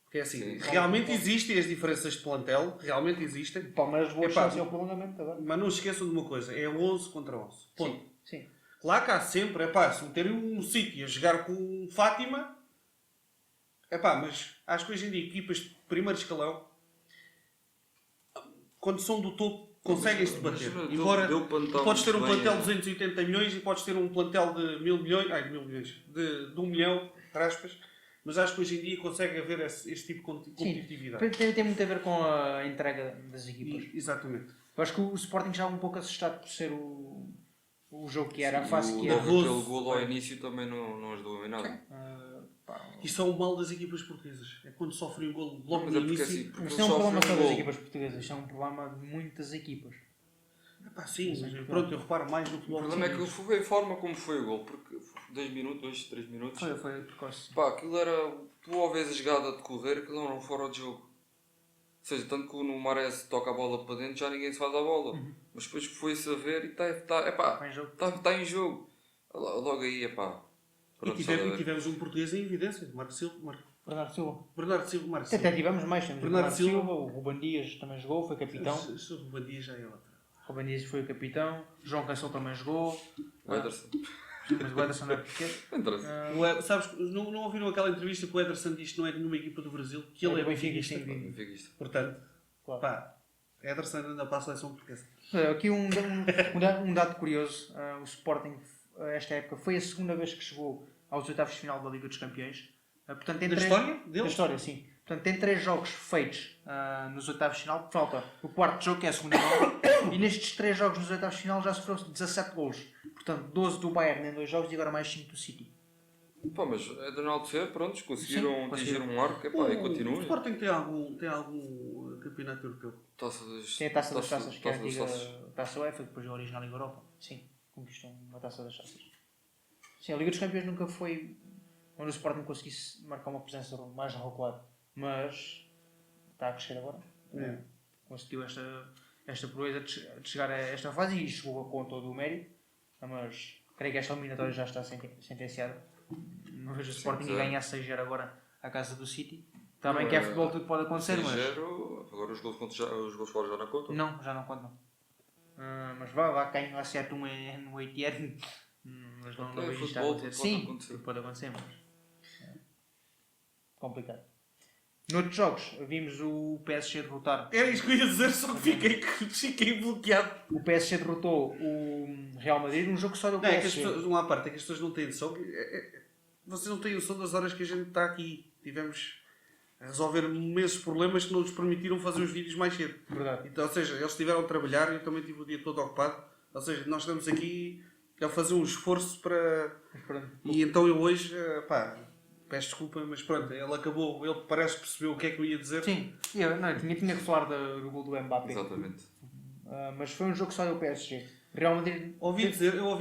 Porque é assim, Sim. realmente existem as diferenças de plantel, realmente existem. O Palmeiras levou a Epá, chance ao prolongamento agora. Mas não se esqueçam de uma coisa, é 11 contra 11. Ponto. Sim. Claro que há sempre, se meterem um City a jogar com o Fátima, mas acho que hoje em dia equipas de primeiro escalão, quando são do topo, conseguem-se debater. Embora podes ter um plantel de 280 milhões e podes ter um plantel de 1.000 milhões, de 1 milhão, entre aspas, mas acho que hoje em dia consegue haver esse tipo de competitividade. Tem muito a ver com a entrega das equipas. Exatamente. Eu acho que o Sporting já é um pouco assustado por ser o jogo que era, a fase que era. Aquele golo ao início também não ajudou em nada. Isso é o mal das equipas portuguesas. É quando sofrem um golo logo Mas no é porque início. assim, porque Isto não é um problema só das golo. equipas portuguesas, isto é um problema de muitas equipas. Sim, mas pronto, eu reparo mais no O futebol. problema é que foi a forma como foi o gol, porque 2 minutos, 3 minutos. Foi precoce. Pá, aquilo era. Tu ao vês a jogada a decorrer, aquilo não era um fora de jogo. Ou seja, tanto que no Mares toca a bola para dentro, já ninguém se faz a bola. Mas depois foi-se a ver e está em jogo. Logo aí, E tivemos um português em evidência, Marco Silva. Bernardo Silva. Marco Silva. Até tivemos mais, temos o Bernardo Bernardo Silva, o Ruben Dias também jogou, foi capitão. O Ruben Dias já é outra. O Ruben Dias foi o capitão, João Cancelo também jogou. O Ederson. Mas o Ederson não é porque. Sabes, não ouviram aquela entrevista que o Ederson diz que não é nenhuma equipa do Brasil? Que ele é benfiquista. Portanto, Ederson anda para a seleção portuguesa. Aqui um dado curioso, o Sporting esta época foi a segunda vez que chegou aos oitavos de final da Liga dos Campeões. Portanto, tem história deles? Da história, sim. Portanto, tem 3 jogos feitos nos oitavos de final. Falta o quarto jogo, que é a segunda mão. E nestes 3 jogos nos oitavos de final já sofreu 17 golos. Portanto, 12 do Bayern em 2 jogos e agora mais 5 do City. Mas é de enaltecer, pronto, conseguiram atingir um arco e continua. O Sporting tem algum campeonato europeu? Tem a Taça das Taças, que é a antiga Taça UEFA, depois a original Liga Europa. Sim, conquistou uma Taça das Taças. Sim, a Liga dos Campeões nunca foi onde o Sporting conseguisse marcar uma presença mais regular, mas está a crescer agora. Conseguiu esta proeza de chegar a esta fase e chegou com todo o mérito, mas creio que esta eliminatória já está sentenciada. Não vejo o Sporting ganhar 6-0 agora à casa do City. Também que é futebol, tudo pode acontecer, mas... 6-0, agora os gols fora já não contam? Não, já não contam. Mas vá quem acerta no ATR, mas não vejo isto a acontecer. Sim, pode acontecer, mas... complicado. Noutros jogos, vimos o PSG derrotar... Era isso que eu ia dizer, só que fiquei bloqueado. O PSG derrotou o Real Madrid num jogo que só deu PSG. Uma parte é que as pessoas não têm noção. Vocês não têm noção das horas que a gente está aqui. Tivemos a resolver imensos problemas que não nos permitiram fazer os vídeos mais cedo. Verdade. Então, ou seja, eles estiveram a trabalhar e eu também tive o dia todo ocupado. Ou seja, nós estamos aqui a fazer um esforço para... E então eu hoje, peço desculpa, mas pronto, ele parece perceber o que é que eu ia dizer. Sim, eu tinha que falar do gol do Mbappé. Exatamente. Mas foi um jogo que só deu PSG. Real Madrid...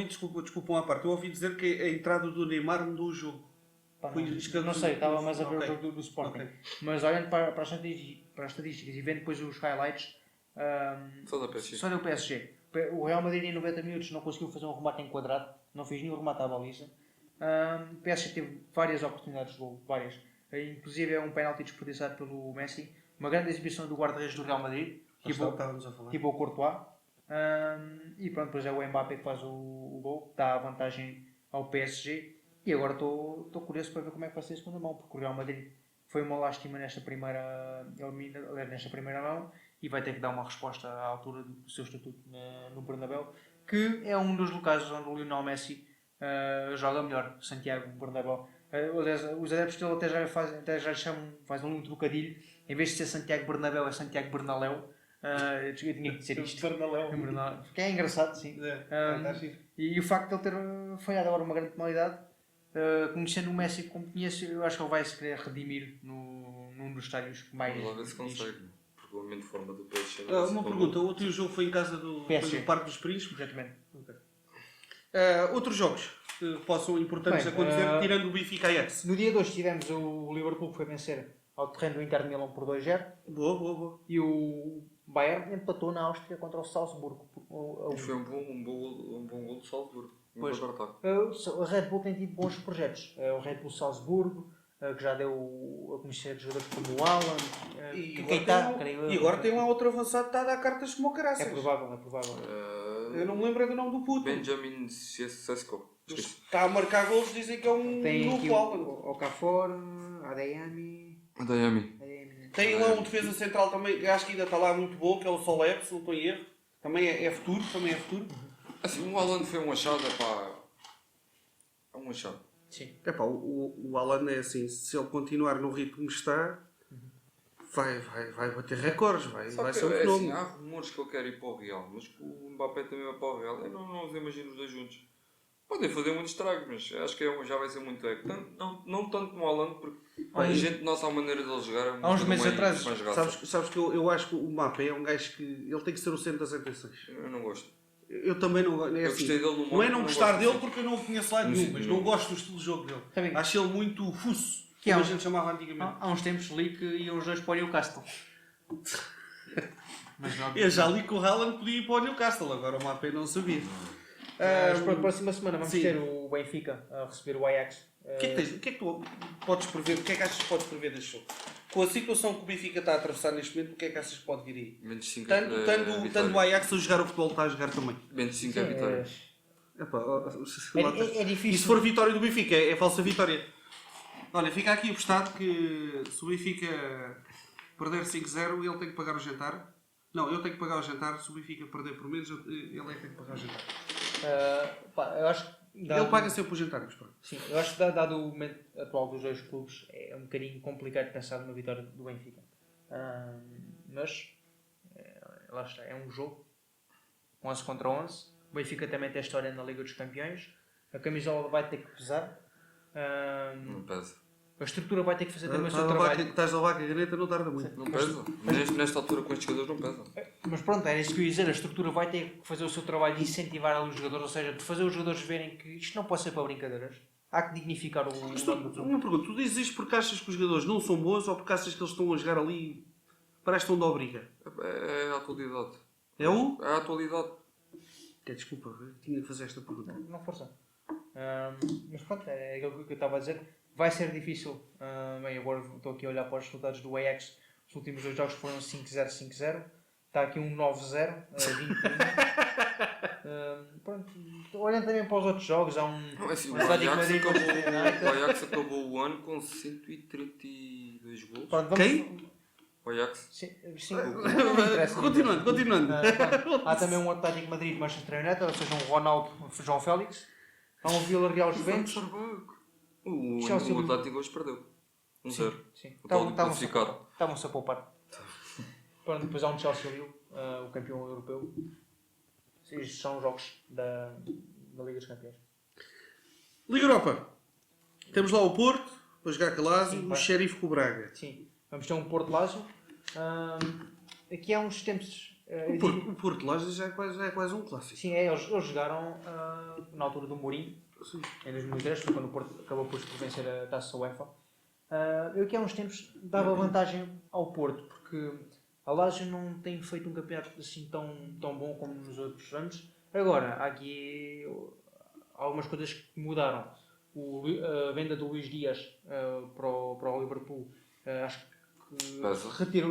Desculpa uma parte, eu ouvi dizer que a entrada do Neymar mudou o jogo. Não sei, estava mais a ver o jogo do Sporting. Okay. Mas olhando para as estatísticas e vendo depois os highlights, só deu PSG. O Real Madrid em 90 minutos não conseguiu fazer um remate enquadrado, não fez nenhum remate à baliza. O PSG teve várias oportunidades de gol, várias. Inclusive é um penalti desperdiçado pelo Messi. Uma grande exibição do guarda-redes do Real Madrid, tipo o Courtois. E pronto, depois é o Mbappé que faz o gol, dá a vantagem ao PSG. E agora estou curioso para ver como é que vai ser a segunda mão, porque o Real Madrid foi uma lástima nesta primeira mão e vai ter que dar uma resposta à altura do seu estatuto no Bernabéu, que é um dos locais onde o Lionel Messi joga melhor, Santiago Bernabéu. Os adeptos dele até já fazem um trocadilho, em vez de ser Santiago Bernabéu é Santiago Bernaléu. Eu tinha que dizer isto. Bernaléu. Que é engraçado, sim. E o facto de ele ter falhado agora uma grande penalidade, conhecendo o Messi como conheço, eu acho que ele vai se querer redimir num dos estádios mais... Vamos lá ver se consegue, porque o momento de forma do PSG... Uma pergunta, o outro jogo foi em casa do Parque dos Príncipes? Exatamente. Okay. Outros jogos que possam importantes acontecer, tirando o Benfica Ajax? No dia 2 tivemos o Liverpool que foi vencer ao terreno do Inter de Milão por 2-0. Boa, boa, boa. E o Bayern empatou na Áustria contra o Salzburgo. Isto foi um bom gol do Salzburgo. Pois. Contra-ataque. A Red Bull tem tido bons projetos. O Red Bull Salzburgo, que já deu a conhecer jogadores como o Alan, E Keita, agora tem lá outro avançado que está a dar cartas como o É caraças. provável, é provável. Eu não me lembro do nome do puto. Benjamin Sesko. Esqueci. Está a marcar golos, dizem que é um Tem aqui novo Alan. o Okafor, Adeyemi. Dayami. Tem lá um defesa central também, acho que ainda está lá muito bom, que é o Soler, se não estou em erro. Também é futuro, Assim, o Alan foi um achado, pá. É um achado. Sim. Epá, o Alan é assim, se ele continuar no ritmo que está, vai bater recordes, vai Só que, ser um assim, fenómeno. há rumores que ele quer ir para o Real, mas que o Mbappé também vai para o Real. Eu não os imagino os dois juntos. Podem fazer muito estrago, mas acho que já vai ser muito eco. Não tanto como o Alan, porque a gente, nossa maneira de ele jogar é Há uns meses atrás, mais graça. Sabes que eu acho que o Mbappé é um gajo que ele tem que ser o centro das atenções. Eu não gosto. Eu também não gosto. É Eu assim, gostei dele no não é Mónaco, não não gostar gosto dele assim. porque eu não o conheço lá nenhum, mas não gosto do estilo de jogo dele. Também. Acho ele muito fuso, Que como é a gente chamava antigamente. Há uns tempos li que iam os dois para o Newcastle. Mas não. Eu já li que o Haaland podia ir para o Newcastle, agora o Mbappé não sabia. Mas para a próxima semana vamos sim. ter o Benfica a receber o Ajax. O que é que tu podes prever? O que é que achas que podes prever deste jogo? Com a situação que o Benfica está a atravessar neste momento, o que é que achas que pode vir aí? Menos 5 Tanto o Ajax a jogar o futebol está a jogar também. Menos 5 é vitória. Epá, É difícil. E se for vitória do Benfica, é falsa vitória. Olha, fica aqui apostado que se o Benfica perder 5-0, ele tem que pagar o jantar. Não, eu tenho que pagar o jantar. Se o Benfica perder por menos, ele é que tem que pagar o jantar. Eu acho que Ele paga sempre o jantar, mas pronto. Sim, eu acho que dado o momento atual dos dois clubes é um bocadinho complicado pensar numa vitória do Benfica. Mas lá está, é um jogo 11 contra 11. O Benfica também tem história na Liga dos Campeões. A camisola vai ter que pesar. Não pesa. A estrutura vai ter que fazer também o seu trabalho. Estás a levar com a caneta, não tarda muito. Não pesa. Nesta altura com estes jogadores não pesa. Mas pronto, era isso que eu ia dizer. A estrutura vai ter que fazer o seu trabalho de incentivar ali os jogadores, ou seja, de fazer os jogadores verem que isto não pode ser para brincadeiras. Há que dignificar o nome do clube. Uma pergunta, tu dizes isto porque achas que os jogadores não são bons ou porque achas que eles estão a jogar ali parece que estão de obriga? É a atualidade. É o? É a atualidade. Desculpa, eu tinha que fazer esta pergunta. Não força. Mas pronto, é aquilo que eu estava a dizer. Vai ser difícil. Bem, agora estou aqui a olhar para os resultados do Ajax. Os últimos dois jogos foram 5-0, 5-0. Está aqui um 9-0, 21. Pronto. Olhando também para os outros jogos, há um. Não, é assim, o Atlético Ajax Madrid, Manchester United. o Ajax acabou o ano com 132 gols. Pronto, vamos. Quem? O Ajax. Sim, não interessa. Continuando. Há também um Atlético Madrid, Manchester United, ou seja, um Ronaldo, João Félix. Há um Villarreal Juventus. O Chelsea Atlético hoje perdeu. 1-0. Sim. O tal classificado. Estavam-se a poupar. Pronto, depois há um Chelsea Lille, o campeão europeu. Estes são os jogos da Liga dos Campeões. Liga Europa. Temos lá o Porto, para jogar com a Lazio, Sim, o vai. Sheriff com o Braga. Sim, vamos ter um Porto Lazio. Aqui há uns tempos. O Porto Lazio já é quase um clássico. Sim, eles jogaram na altura do Mourinho, Sim. em 2003, foi quando o Porto acabou por vencer a Taça UEFA. Eu aqui há uns tempos dava vantagem ao Porto, porque a Lazio não tem feito um campeonato assim tão bom como nos outros anos. Agora, há aqui algumas coisas que mudaram. A venda do Luís Dias para o Liverpool, acho que retirou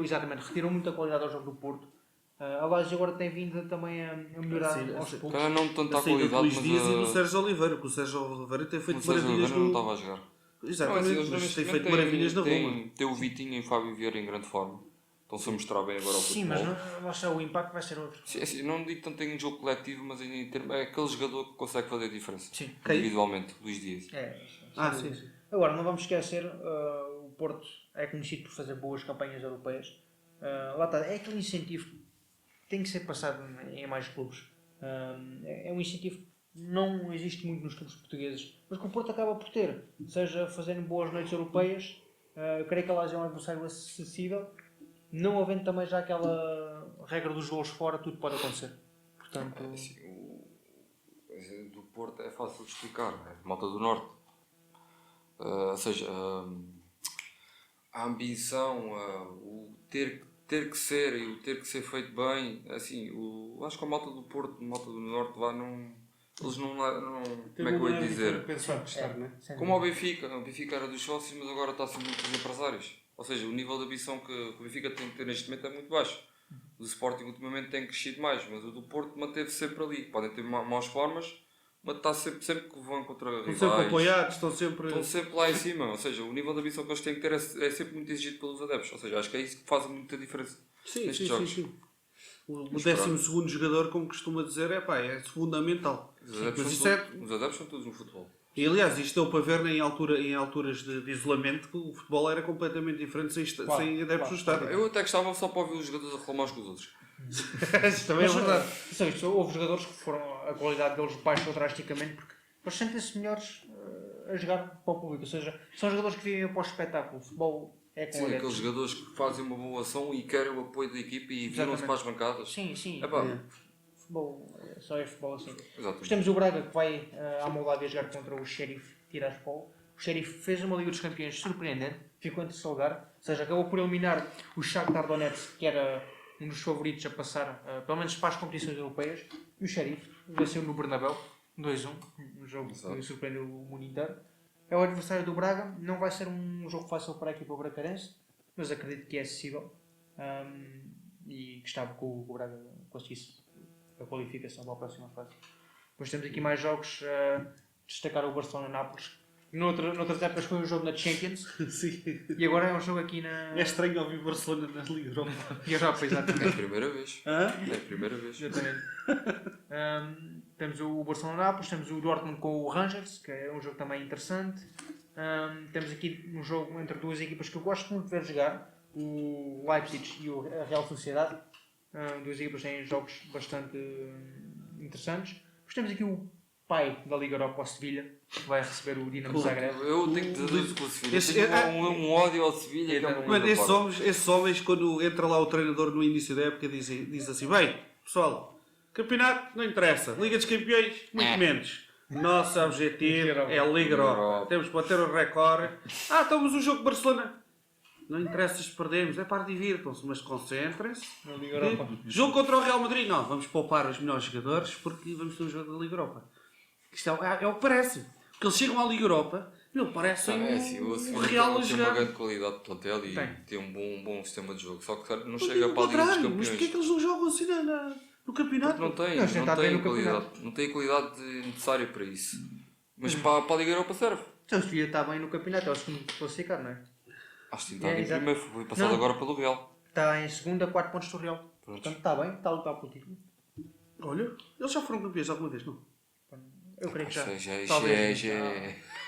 muita qualidade ao jogo do Porto. A Lazio agora tem vindo também a melhorar aos poucos. Cara, não tanta A saída do qualidade, Luís mas Dias e do Sérgio Oliveira, que o Sérgio Oliveira tem feito o Sérgio maravilhas Oliveira não estava a jogar. Exatamente, mas tem feito maravilhas na Roma. Tem o Vitinho e o Fábio Vieira em grande forma. Estão-se a mostrar bem agora ao futebol. Sim, mas o impacto vai ser outro. Sim, assim, não digo tanto em jogo coletivo, mas em termos, é aquele jogador que consegue fazer a diferença. Sim. Individualmente, Luís Dias. Sim. Agora, não vamos esquecer, o Porto é conhecido por fazer boas campanhas europeias. Lá está, é aquele incentivo que tem que ser passado em mais clubes. É um incentivo que não existe muito nos clubes portugueses, mas que o Porto acaba por ter. Seja fazendo boas noites europeias, eu creio que a Lazio é um adversário acessível. Não havendo também já aquela regra dos gols fora, tudo pode acontecer. Portanto, Assim, do Porto é fácil de explicar, é malta do Norte. Ou seja, a ambição, o ter que ser e o ter que ser feito bem, assim, acho que a malta do Porto, a malta do Norte lá eles não como é que eu ia dizer? Pensar de estar, né? Como o Benfica era dos sócios, mas agora está a ser muito dos empresários. Ou seja, o nível de ambição que o Benfica tem que ter neste momento é muito baixo. O do Sporting ultimamente tem crescido mais, mas o do Porto manteve sempre ali. Podem ter maus formas, mas está sempre que vão contra rivais. Estão sempre apoiados, estão sempre lá em cima. Ou seja, o nível de ambição que eles têm que ter é sempre muito exigido pelos adeptos. Ou seja, acho que é isso que faz muita diferença nestes jogos. Sim. O 12º jogador, como costuma dizer, é fundamental. Os adeptos são todos no futebol. E aliás, isto deu para ver em alturas de isolamento que o futebol era completamente diferente sem adeptos no estádio. Eu até gostava só para ouvir os jogadores a reclamar uns com os outros. Isto também é verdade. Houve jogadores que a qualidade deles baixou drasticamente porque eles sentem-se melhores a jogar para o público. Ou seja, são jogadores que vivem após o espetáculo. O futebol é com Sim, aqueles jogadores que fazem uma boa ação e querem o apoio da equipe e viram-se para as bancadas. Sim. Futebol, só é futebol assim. Exatamente. Depois temos o Braga que vai à Moldávia jogar contra o Sheriff Tiraspol. O Sheriff fez uma Liga dos Campeões surpreendente, ficou em terceiro lugar, ou seja, acabou por eliminar o Shakhtar Donetsk, que era um dos favoritos a passar, pelo menos para as competições europeias, e o Sheriff venceu no Bernabéu 2-1, um jogo que surpreendeu o mundo inteiro. É o adversário do Braga, não vai ser um jogo fácil para a equipa bracarense, mas acredito que é acessível e gostava que o Braga conseguisse a qualificação para a próxima fase. Depois temos aqui mais jogos, destacar o Barcelona-Nápoles. Noutras épocas foi um jogo na Champions. Sim. E agora é um jogo aqui na... É estranho ouvir Barcelona na Liga Europa. Europa, exatamente. É a primeira vez. É a primeira vez. Exatamente. Temos o Barcelona-Nápoles, temos o Dortmund com o Rangers, que é um jogo também interessante. Temos aqui um jogo entre duas equipas que eu gosto muito de ver jogar, o Leipzig e a Real Sociedade. Duas equipas têm jogos bastante interessantes. Depois temos aqui o pai da Liga Europa, o Sevilha, que vai receber o Dinamo Zagreb. Eu tenho que dizer isso com o Sevilha. Tenho um ódio ao Sevilha. Esses homens, quando entra lá o treinador no início da época, diz assim: bem, pessoal, campeonato não interessa, Liga dos Campeões, muito menos. Nosso objetivo é a Liga Europa. Temos que bater o recorde. Estamos o jogo de Barcelona. Não interessa se perdemos, divirtam-se, mas concentrem-se. Na Liga Europa. Jogo contra o Real Madrid, não, vamos poupar os melhores jogadores porque vamos ter um jogo da Liga Europa. Isto é o que parece. Porque eles chegam à Liga Europa, parecem o Real a tem jogar. uma grande qualidade de plantel e tem um bom sistema de jogo, só que não chega Pelo para a Liga dos contrário, Campeões. mas porquê é que eles não jogam assim no campeonato? Não tem qualidade. Não tem a qualidade necessária para isso. Mas para a Liga Europa serve. Então o Sevilha está bem no campeonato, é o segundo classificado, não é? Acho que está em primeiro, foi passado agora pelo Real. Está em segunda, 4 pontos do Real. Pronto. Portanto está bem, está a lutar pelo título. Olha, eles já foram campeões alguma vez, não? Eu creio que já. Talvez.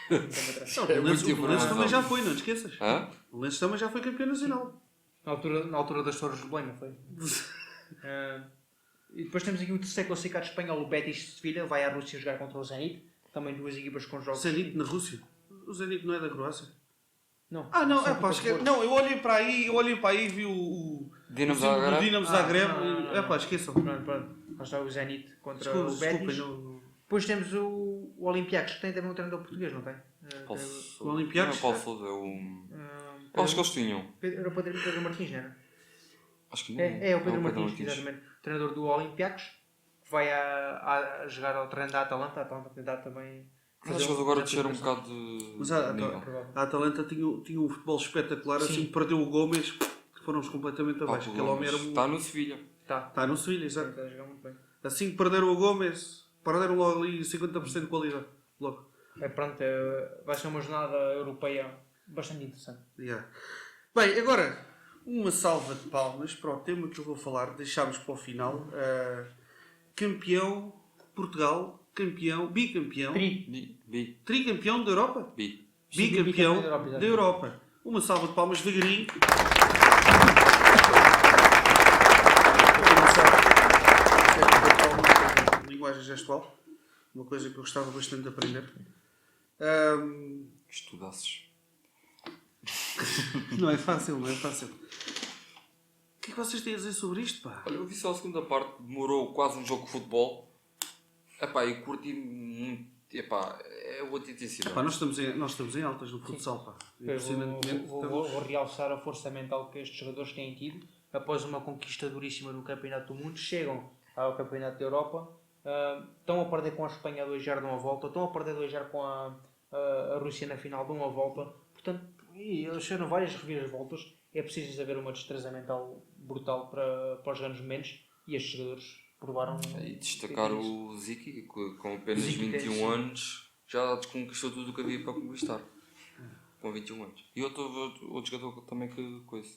O Lenço também já foi, não te esqueças. O Lenço também já foi campeão nacional. Na altura das Torres de Belém, não foi? E depois temos aqui o terceiro classificado espanhol, o Betis de Sevilha, vai à Rússia jogar contra o Zenit. Também duas equipas com jogos. Zenit na Rússia? O Zenit não é da Croácia? Não. Não, não, eu olhei para aí e vi o Dinamo Zagreb. Esqueçam. Pronto. Lá está o Zenit contra o Betis. Depois temos o Olympiacos, que tem também um treinador português, não tem? O Olympiacos? Não é Paulo Sousa, é o... Acho que eles tinham. Era o Pedro Martins, não era? Acho que não. É o Pedro Martins, exatamente. Treinador do Olympiacos, que vai a jogar ao treino da Atalanta. A Atalanta tentar também... Mas acho que eles agora desceram um bocado de Mas a Atalanta tinha um futebol espetacular, assim que perdeu o Gomes, fomos completamente abaixo. Aquele homem era está no Sevilha. Está no Sevilha, exato. Está a jogar muito bem. Assim que perderam o Gomes, perderam logo ali 50% de qualidade. Logo. Pronto, vai ser uma jornada europeia bastante interessante. Bem, agora, uma salva de palmas para o tema que eu vou falar, deixámos para o final. Campeão Portugal, bicampeão. Tricampeão da Europa? Bicampeão da Europa. Uma salva de palmas devagarinho. Linguagem gestual. Uma coisa que eu gostava bastante de aprender. Estudasses. Não é fácil. O que é que vocês têm a dizer sobre isto, pá? Olha, eu vi só a segunda parte, demorou quase um jogo de futebol. E curti muito epá, é o autenticidade. Pá, nós estamos em altas no futsal, pá. Impressionantemente, Vou realçar a força mental que estes jogadores têm tido. Após uma conquista duríssima no Campeonato do Mundo, chegam ao Campeonato da Europa, estão a perder com a Espanha 2-0 de uma volta, estão a perder 2-0 com a Rússia na final de uma volta. Portanto, eles fizeram várias reviravoltas. É preciso haver uma destreza mental brutal para os grandes momentos, e estes jogadores provaram. E destacar o Ziki, que com apenas Ziki, 21 sim. anos já desconquistou tudo o que havia para conquistar. Com 21 anos. E outro jogador também que coisa.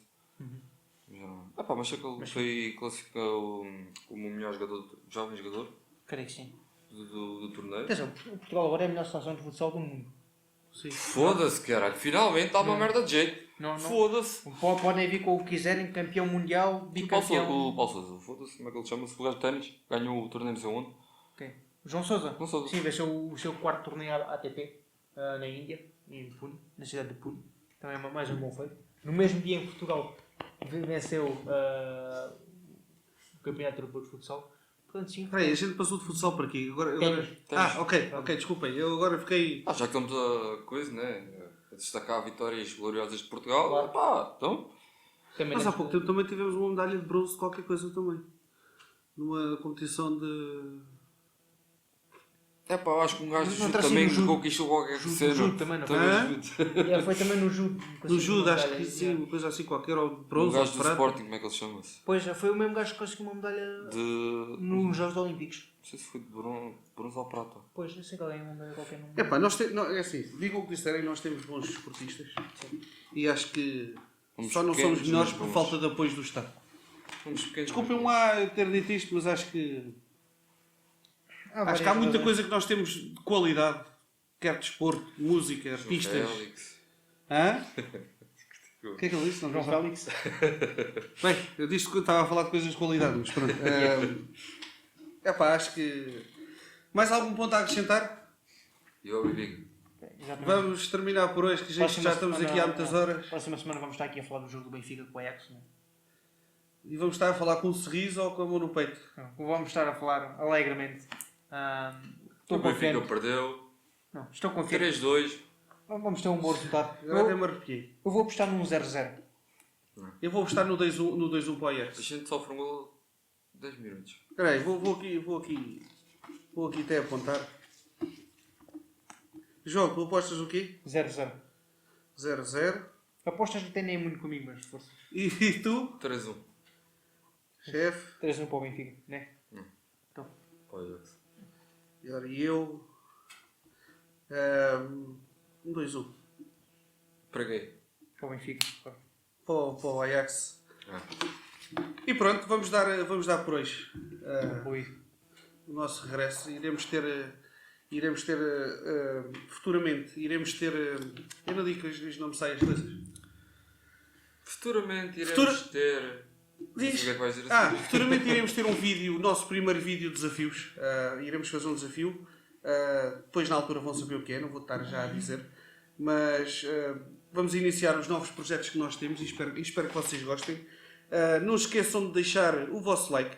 Mas sei que ele foi classificado como o melhor jogador, jovem jogador Creio que sim. do torneio. Atenção, o Portugal agora é a melhor seleção de futsal do mundo. sim. Foda-se, caralho. Finalmente está uma merda de jeito. Não. Foda-se. Podem vir com o que quiserem, campeão mundial, O bicampeão. Paulo Sousa, foda-se, como é que ele chama-se? O gajo de ténis, ganhou o torneio não sei onde. Ok. João Sousa? João Sousa. Sim, venceu o seu quarto torneio ATP na Índia, em Pune, na cidade de Pune. Também é mais um bom feito. No mesmo dia em Portugal venceu o Campeonato Europeu de Futsal. Portanto, sim. Peraí, a gente passou de futsal para aqui. Agora... Ténis. Ok, desculpem. Eu agora fiquei... Já que estamos a coisa, né? A destacar vitórias gloriosas de Portugal. Claro. Pá, então. Também Mas há nesta- pouco tempo também tivemos uma medalha de bronze de qualquer coisa também. Numa competição de... Acho que um gajo Não de judo terá sido também no judo. conquistou qualquer Judo, cena. judo também, não foi? Hã? Foi também no judo. No judo, acho que sim, uma coisa assim qualquer, ou de O bronze, ou gajo de do prata. Sporting, como é que ele chama-se? Pois, foi o mesmo gajo que conseguiu uma medalha De. Não nos Jogos Olímpicos. sei se foi de bronze ou prata. Pois, eu sei que alguém mandou qualquer nome. Epá, é assim, digam o que disserem, nós temos bons esportistas. E acho que Somos só não pequenos, somos melhores mas por bons. falta de apoio do Estado. Somos pequenos. Desculpem lá ter dito isto, mas acho que há muita coisa que nós temos de qualidade, quer desporto, música, artistas. Félix. Hã? O que é que ele disse? Não, João Félix. Bem, eu disse que eu estava a falar de coisas de qualidade, mas pronto. Acho que... Mais algum ponto a acrescentar? E eu Bibigo. Vamos terminar por hoje, que já estamos aqui há muitas horas. Próxima semana vamos estar aqui a falar do jogo do Benfica com o Ajax. Né? E vamos estar a falar com um sorriso ou com a mão no peito. Vamos estar a falar alegremente. O Estou Benfica confiante. perdeu. Não, estou confiante. 3-2. Vamos ter um bom resultado. Agora até me arrepiei. Eu vou apostar num 0-0. Eu vou apostar no 2-1 para o A Ajax. gente sofre um gol 10 minutos. Espera aí, vou aqui até apontar. João, tu apostas o quê? 0-0. 0-0. Apostas não têm nem muito comigo, mas força. E tu, 3-1. chefe? 3-1 para o Benfica, né? Então, Ajax. E ora, e eu... 2-1. Preguei. para o Benfica. Para o Ajax. Ah. E pronto, vamos dar por hoje Rui. o nosso regresso. Iremos ter futuramente, eu não digo que hoje não me saem as coisas. Futuramente iremos ter. Não sei o que é que vais dizer assim. Futuramente iremos ter um vídeo, o nosso primeiro vídeo de desafios. Iremos fazer um desafio. Depois na altura vão saber o que é, não vou estar já a dizer. Mas vamos iniciar os novos projetos que nós temos e espero que vocês gostem. Não esqueçam de deixar o vosso like,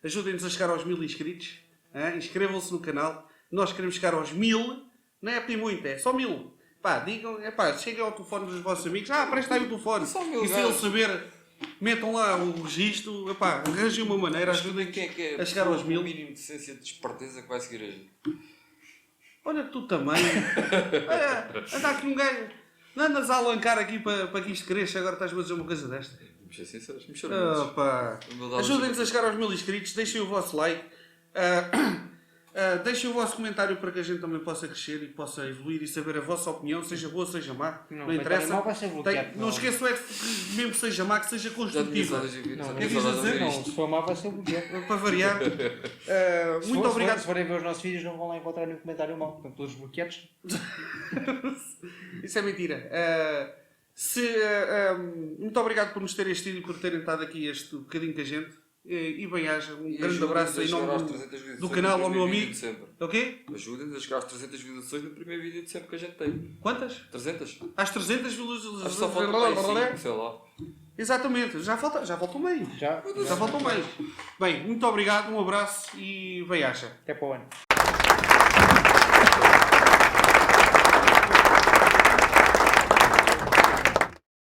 ajudem-nos a chegar aos 1000 inscritos. Inscrevam-se no canal. Nós queremos chegar aos 1000. Não é pedir muito, é só 1000. Digam, cheguem ao telefone dos vossos amigos. Presta aí o telefone. Só 1000 E se eles gajos. saber, metam lá o registro. Arranjem uma maneira, ajudem Quem é que é a chegar aos 1000. o mínimo de decência de esperteza que vai seguir aí? Olha, tu também. Anda aqui um gajo. Não andas a alancar aqui para que isto cresça. Agora estás-me a dizer uma coisa desta. Vamos ser sinceros, mexeram muito. Ajudem-nos a chegar aos 1000 inscritos. Deixem o vosso like. Deixem o vosso comentário para que a gente também possa crescer e possa evoluir e saber a vossa opinião, seja boa, seja má. Não interessa. Mal vai ser bloqueado. Não esqueçam é que mesmo que seja má, que seja Já tinha construtiva. saudades de Não, já o que tinha é que ias saudades de dizer? ver Não, isto. se for mal vai ser bloqueado. Para variar. Muito obrigado. Se forem ver os nossos vídeos não vão lá encontrar nenhum comentário mal. Estão todos bloqueados. Isso é mentira. Muito obrigado por nos terem assistido e por terem estado aqui este bocadinho com a gente. E bem-aja. Um grande abraço em nome do canal ao meu amigo. Ok? Ajudem-nos a chegar às 300 visualizações no primeiro vídeo de sempre que a gente tem. Quantas? 300? Às 300 Acho que visualizações. só falta mais 5, sei lá. Exatamente. Já falta um meio. Já. Já falta um meio. Bem, muito obrigado, um abraço e bem-aja. Até para o ano.